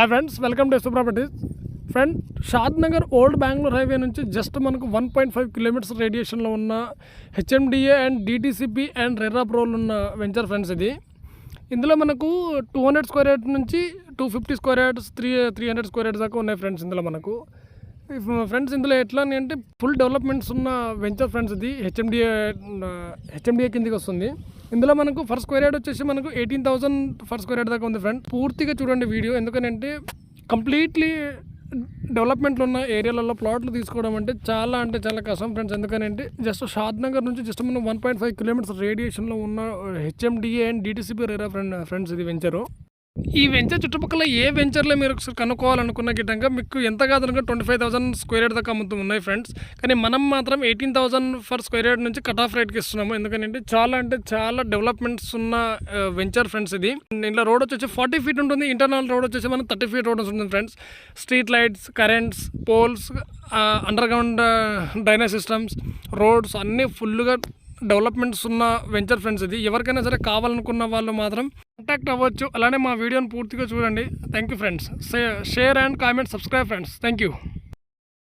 Hi friends, welcome to S properties. Friend, Shadnagar old Bengaluru highway నుంచి just మనకు 1.5 kilometres రేడియేషన్లో ఉన్న HMDA and DTCP and RERA ప్రోల్ ఉన్న వెంచర్ ఫ్రెండ్స్. ఇది ఇందులో మనకు 200 స్క్వేర్ యార్డ్స్ నుంచి 250 స్క్వేర్ యార్డ్స్ 300 స్క్వేర్ యార్డ్స్ దాకా ఉన్నాయి ఫ్రెండ్స్. ఇందులో మనకు ఫ్రెండ్స్ ఇందులో ఎట్లా అంటే ఫుల్ డెవలప్మెంట్స్ ఉన్న వెంచర్ ఫ్రెండ్స్. ఇది హెచ్ఎండిఏ కిందకి వస్తుంది. ఇందులో మనకు ఫర్ స్క్వేర్ యార్డ్ వచ్చేసి మనకు 18,000 ఫర్ స్క్వేర్ యార్డ్ దాకా ఉంది ఫ్రెండ్. పూర్తిగా చూడండి వీడియో, ఎందుకంటే కంప్లీట్లీ డెవలప్మెంట్లో ఉన్న ఏరియాలలో ప్లాట్లు తీసుకోవడం అంటే చాలా కష్టం ఫ్రెండ్స్. ఎందుకంటే జస్ట్ షాద్నగర్ నుంచి జస్ట్ మనం 1.5 కిలోమీటర్స్ రేడియేషన్లో ఉన్న HMDA and DTCP RERA friends ఇది వెంచరు. ఈ వెంచర్ చుట్టుపక్కల ఏ వెంచర్లో మీరు ఒకసారి కనుక్కోవాలనుకున్న గిట్టంగా మీకు ఎంత కాదనుకో 25,000 స్క్వేర్ యార్డ్ దాకా అమ్ముతూ ఉన్నాయి ఫ్రెండ్స్. కానీ మనం మాత్రం 18,000 ఫర్ స్క్వేర్ యార్డ్ నుంచి కట్ ఆఫ్ రేట్కి ఇస్తున్నాము. ఎందుకంటే చాలా డెవలప్మెంట్స్ ఉన్న వెంచర్ ఫ్రెండ్స్. ఇది ఇంట్లో రోడ్ వచ్చేసి 40 ఫీట్ ఉంటుంది. ఇంటర్నల్ రోడ్ వచ్చేసి మనం 30 ఫీట్ రోడ్ ఉంటుంది friends. Street lights, currents, poles, underground drainage systems, roads అన్నీ ఫుల్గా డెవలప్మెంట్స్ ఉన్న వెంచర్ ఫ్రెండ్స్. ఇది ఎవరికైనా సరే కావాలనుకున్న వాళ్ళు మాత్రం కాంటాక్ట్ అవ్వచ్చు. అలానే మా వీడియోని పూర్తిగా చూడండి. Thank you friends. Share and comment, subscribe friends. Thank you.